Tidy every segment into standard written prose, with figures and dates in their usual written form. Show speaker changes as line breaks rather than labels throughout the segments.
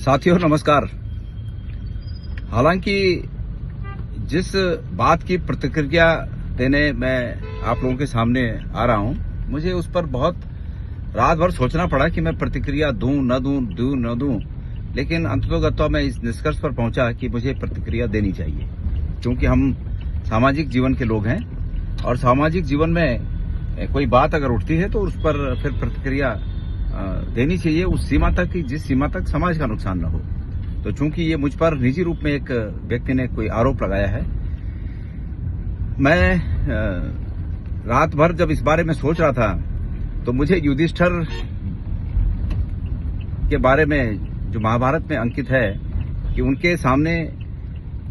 साथियों नमस्कार। हालांकि जिस बात की प्रतिक्रिया देने मैं आप लोगों के सामने आ रहा हूं, मुझे उस पर बहुत रात भर सोचना पड़ा कि मैं प्रतिक्रिया दूं न दूं, लेकिन अंततोगत्वा मैं इस निष्कर्ष पर पहुंचा कि मुझे प्रतिक्रिया देनी चाहिए, क्योंकि हम सामाजिक जीवन के लोग हैं और सामाजिक जीवन में कोई बात अगर उठती है तो उस पर फिर प्रतिक्रिया देनी चाहिए उस सीमा तक कि जिस सीमा तक समाज का नुकसान न हो। तो चूंकि ये मुझ पर निजी रूप में एक व्यक्ति ने कोई आरोप लगाया है, मैं रात भर जब इस बारे में सोच रहा था तो मुझे युधिष्ठिर के बारे में जो महाभारत में अंकित है कि उनके सामने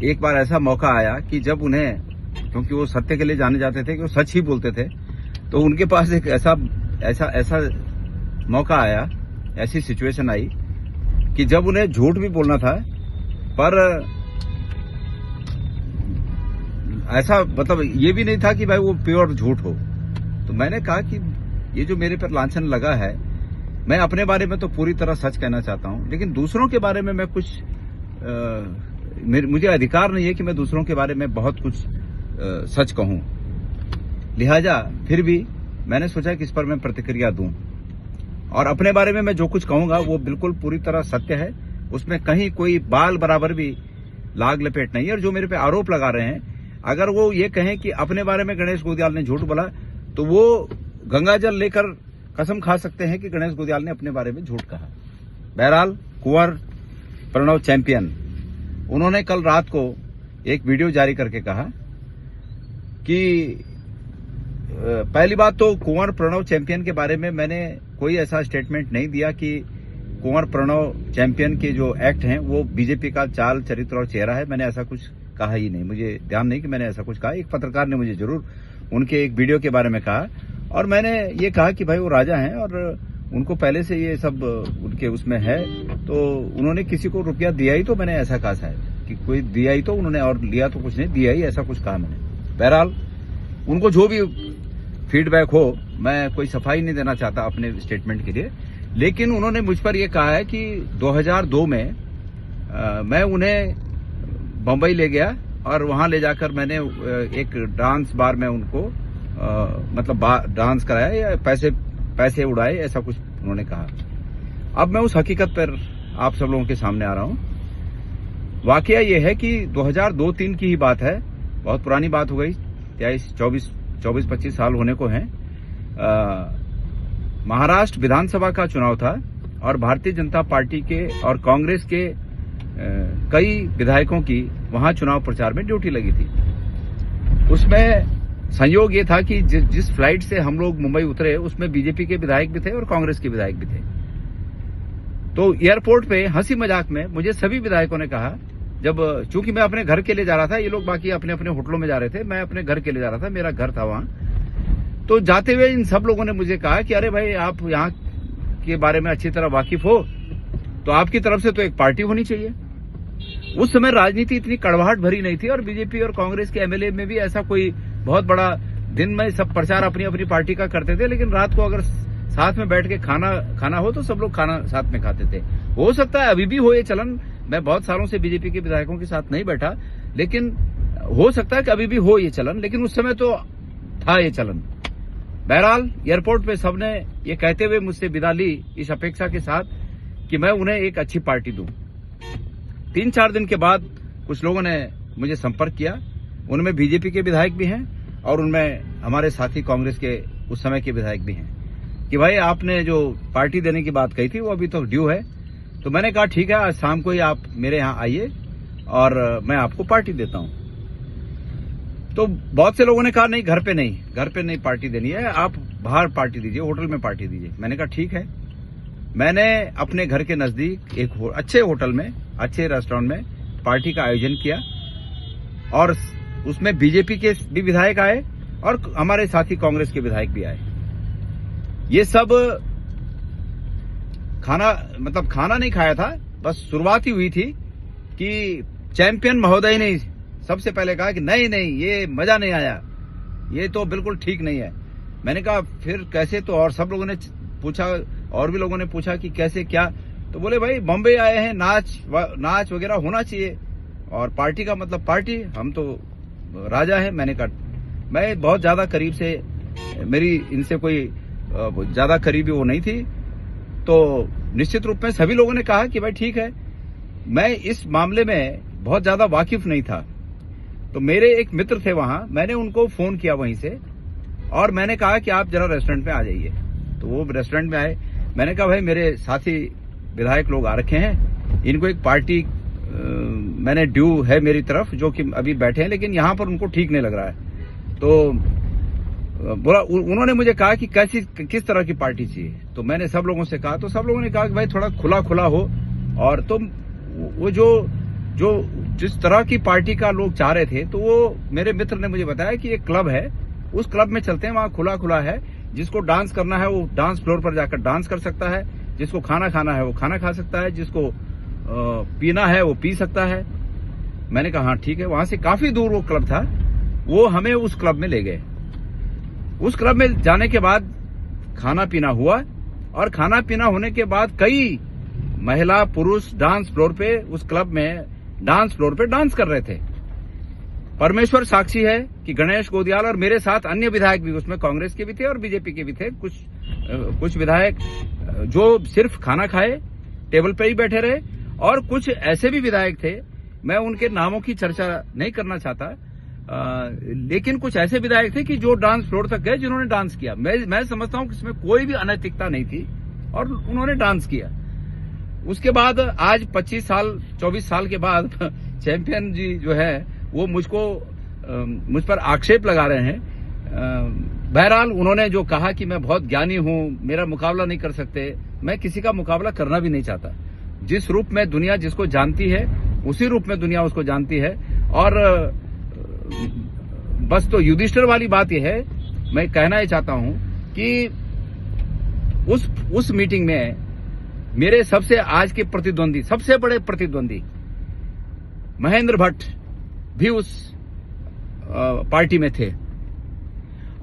एक बार ऐसा मौका आया कि जब उन्हें, क्योंकि वो सत्य के लिए जाने जाते थे कि वो सच ही बोलते थे, तो उनके पास एक ऐसा मौका आया, ऐसी सिचुएशन आई कि जब उन्हें झूठ भी बोलना था, पर ऐसा मतलब ये भी नहीं था कि भाई वो प्योर झूठ हो। तो मैंने कहा कि ये जो मेरे पर लांछन लगा है, मैं अपने बारे में तो पूरी तरह सच कहना चाहता हूं, लेकिन दूसरों के बारे में मैं कुछ मुझे अधिकार नहीं है कि मैं दूसरों के बारे में बहुत कुछ सच कहूं। लिहाजा फिर भी मैंने सोचा कि इस पर मैं प्रतिक्रिया दूं और अपने बारे में मैं जो कुछ कहूंगा वो बिल्कुल पूरी तरह सत्य है, उसमें कहीं कोई बाल बराबर भी लाग लपेट नहीं है। और जो मेरे पे आरोप लगा रहे हैं, अगर वो ये कहें कि अपने बारे में गणेश गोदियाल ने झूठ बोला, तो वो गंगाजल लेकर कसम खा सकते हैं कि गणेश गोदियाल ने अपने बारे में झूठ कहा। बहरहाल कुंवर प्रणव चैंपियन, उन्होंने कल रात को एक वीडियो जारी करके कहा कि पहली बात तो कुंवर प्रणव चैंपियन के बारे में मैंने कोई ऐसा स्टेटमेंट नहीं दिया कि कुंवर प्रणव चैंपियन के जो एक्ट हैं वो बीजेपी का चाल चरित्र और चेहरा है। मैंने ऐसा कुछ कहा ही नहीं, मुझे ध्यान नहीं कि मैंने ऐसा कुछ कहा। एक पत्रकार ने मुझे जरूर उनके एक वीडियो के बारे में कहा और मैंने ये कहा कि भाई वो राजा हैं और उनको पहले से ये सब उनके उसमें है, तो उन्होंने किसी को रुपया दिया ही तो मैंने ऐसा कहा शायद कि कोई दिया ही तो उन्होंने, और लिया तो कुछ नहीं, दिया ही ऐसा कुछ कहा मैंने। बहरहाल उनको जो भी फीडबैक हो, मैं कोई सफाई नहीं देना चाहता अपने स्टेटमेंट के लिए, लेकिन उन्होंने मुझ पर यह कहा है कि 2002 में मैं उन्हें बंबई ले गया और वहां ले जाकर मैंने एक डांस बार में उनको मतलब डांस कराया या पैसे उड़ाए, ऐसा कुछ उन्होंने कहा। अब मैं उस हकीकत पर आप सब लोगों के सामने आ रहा हूं। वाकया यह है कि 2002-03 की ही बात है, बहुत पुरानी बात हो गई, 24-25 साल होने को हैं। महाराष्ट्र विधानसभा का चुनाव था और भारतीय जनता पार्टी के और कांग्रेस के कई विधायकों की वहां चुनाव प्रचार में ड्यूटी लगी थी। उसमें संयोग ये था कि जिस फ्लाइट से हम लोग मुंबई उतरे उसमें बीजेपी के विधायक भी थे और कांग्रेस के विधायक भी थे। तो एयरपोर्ट पे हंसी मजाक में मुझे सभी विधायकों ने कहा, जब चूंकि मैं अपने घर के लिए जा रहा था, ये लोग बाकी अपने अपने होटलों में जा रहे थे, मैं अपने घर के लिए जा रहा था, मेरा घर था वहां, तो जाते हुए इन सब लोगों ने मुझे कहा कि अरे भाई आप यहाँ के बारे में अच्छी तरह वाकिफ हो, तो आपकी तरफ से तो एक पार्टी होनी चाहिए। उस समय राजनीति इतनी कड़वाहट भरी नहीं थी और बीजेपी और कांग्रेस के एमएलए में भी ऐसा कोई बहुत बड़ा, दिन में सब प्रचार अपनी अपनी पार्टी का करते थे, लेकिन रात को अगर साथ में बैठ के खाना हो तो सब लोग खाना साथ में खाते थे। हो सकता है अभी भी हो ये चलन, मैं बहुत सालों से बीजेपी के विधायकों के साथ नहीं बैठा, लेकिन हो सकता है कि अभी भी हो ये चलन, लेकिन उस समय तो था ये चलन। बहरहाल एयरपोर्ट पे सबने ये कहते हुए मुझसे विदा ली इस अपेक्षा के साथ कि मैं उन्हें एक अच्छी पार्टी दूं। 3-4 दिन के बाद कुछ लोगों ने मुझे संपर्क किया, उनमें बीजेपी के विधायक भी हैं और उनमें हमारे साथी कांग्रेस के उस समय के विधायक भी हैं, कि भाई आपने जो पार्टी देने की बात कही थी वो अभी तो ड्यू है। तो मैंने कहा ठीक है, आज शाम को ही आप मेरे यहाँ आइए और मैं आपको पार्टी देता हूं। तो बहुत से लोगों ने कहा नहीं, घर पे नहीं पार्टी देनी है, आप बाहर पार्टी दीजिए, होटल में पार्टी दीजिए। मैंने कहा ठीक है। मैंने अपने घर के नजदीक एक अच्छे होटल में, अच्छे रेस्टोरेंट में पार्टी का आयोजन किया और उसमें बीजेपी के भी विधायक आए और हमारे साथी कांग्रेस के विधायक भी आए। ये सब खाना नहीं खाया था, बस शुरुआत ही हुई थी कि चैंपियन महोदय ने सबसे पहले कहा कि नहीं ये मजा नहीं आया, ये तो बिल्कुल ठीक नहीं है। मैंने कहा फिर कैसे, तो और सब लोगों ने पूछा, और भी लोगों ने पूछा कि कैसे क्या, तो बोले भाई बॉम्बे आए हैं, नाच वगैरह होना चाहिए और पार्टी का मतलब पार्टी, हम तो राजा है। मैंने कहा मैं बहुत ज्यादा करीब से, मेरी इनसे कोई ज्यादा करीबी वो नहीं थी, तो निश्चित रूप में सभी लोगों ने कहा कि भाई ठीक है। मैं इस मामले में बहुत ज्यादा वाकिफ नहीं था, तो मेरे एक मित्र थे वहां, मैंने उनको फोन किया वहीं से और मैंने कहा कि आप जरा रेस्टोरेंट में आ जाइए। तो वो रेस्टोरेंट में आए। मैंने कहा भाई मेरे साथी विधायक लोग आ रखे हैं, इनको एक पार्टी मैंने ड्यू है मेरी तरफ, जो कि अभी बैठे हैं, लेकिन यहां पर उनको ठीक नहीं लग रहा है। तो बोला, उन्होंने मुझे कहा कि किस तरह की पार्टी चाहिए। तो मैंने सब लोगों से कहा, तो सब लोगों ने कहा कि भाई थोड़ा खुला खुला हो, और तुम वो जो जिस तरह की पार्टी का लोग चाह रहे थे, तो वो मेरे मित्र ने मुझे बताया कि एक क्लब है, उस क्लब में चलते हैं, वहां खुला खुला है, जिसको डांस करना है वो डांस फ्लोर पर जाकर डांस कर सकता है, जिसको खाना खाना है वो खाना खा सकता है, जिसको पीना है वो पी सकता है। मैंने कहा हाँ ठीक है। वहां से काफी दूर वो क्लब था, वो हमें उस क्लब में ले गए। उस क्लब में जाने के बाद खाना पीना हुआ, और खाना पीना होने के बाद कई महिला पुरुष डांस फ्लोर पे, उस क्लब में डांस फ्लोर पे डांस कर रहे थे। परमेश्वर साक्षी है कि गणेश गोदियाल और मेरे साथ अन्य विधायक भी, उसमें कांग्रेस के भी थे और बीजेपी के भी थे, कुछ विधायक जो सिर्फ खाना खाए, टेबल पे ही बैठे रहे, और कुछ ऐसे भी विधायक थे, मैं उनके नामों की चर्चा नहीं करना चाहता, लेकिन कुछ ऐसे विधायक थे कि जो डांस फ्लोर तक गए, जिन्होंने डांस किया। मैं समझता हूं कि इसमें कोई भी अनैतिकता नहीं थी और उन्होंने डांस किया। उसके बाद आज 24 साल के बाद चैंपियन जी जो है वो मुझ पर आक्षेप लगा रहे हैं। बहरहाल उन्होंने जो कहा कि मैं बहुत ज्ञानी हूं, मेरा मुकाबला नहीं कर सकते, मैं किसी का मुकाबला करना भी नहीं चाहता। जिस रूप में दुनिया जिसको जानती है, उसी रूप में दुनिया उसको जानती है। और बस तो युधिष्ठिर वाली बात यह है, मैं कहना ही चाहता हूं कि उस मीटिंग में मेरे सबसे आज के प्रतिद्वंदी, सबसे बड़े प्रतिद्वंदी महेंद्र भट्ट भी उस पार्टी में थे,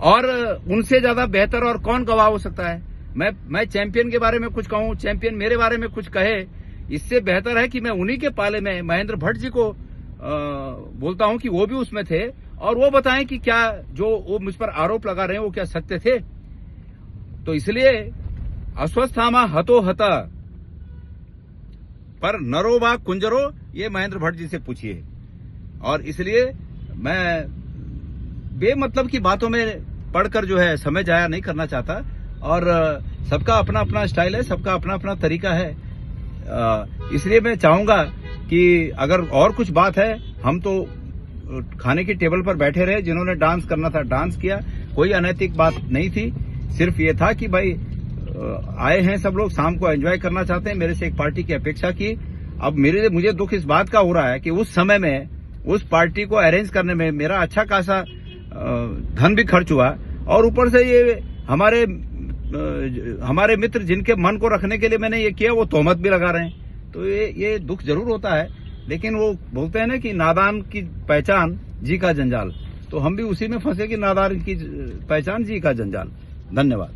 और उनसे ज्यादा बेहतर और कौन गवाह हो सकता है। मैं चैंपियन के बारे में कुछ कहूं, चैंपियन मेरे बारे में कुछ कहे, इससे बेहतर है कि मैं उन्हीं के पाले में महेंद्र भट्ट जी को बोलता हूं कि वो भी उसमें थे, और वो बताएं कि क्या जो वो मुझ पर आरोप लगा रहे हैं वो क्या सत्य थे। तो इसलिए अश्वस्थामा हतो हता पर नरो वा कुंजरो, ये महेंद्र भट्ट जी से पूछिए। और इसलिए मैं बेमतलब की बातों में पढ़कर जो है समय जाया नहीं करना चाहता, और सबका अपना अपना स्टाइल है, सबका अपना अपना तरीका है। इसलिए मैं चाहूंगा कि अगर और कुछ बात है, हम तो खाने की टेबल पर बैठे रहे, जिन्होंने डांस करना था डांस किया, कोई अनैतिक बात नहीं थी। सिर्फ ये था कि भाई आए हैं सब लोग, शाम को एंजॉय करना चाहते हैं, मेरे से एक पार्टी की अपेक्षा की। अब मुझे दुख इस बात का हो रहा है कि उस समय में उस पार्टी को अरेंज करने में मेरा अच्छा खासा धन भी खर्च हुआ, और ऊपर से ये हमारे मित्र जिनके मन को रखने के लिए मैंने ये किया, वो तोहमत भी लगा रहे हैं। तो ये दुख जरूर होता है, लेकिन वो बोलते हैं ना कि नादान की पहचान जी का जंजाल, तो हम भी उसी में फंसे कि नादान की पहचान जी का जंजाल। धन्यवाद।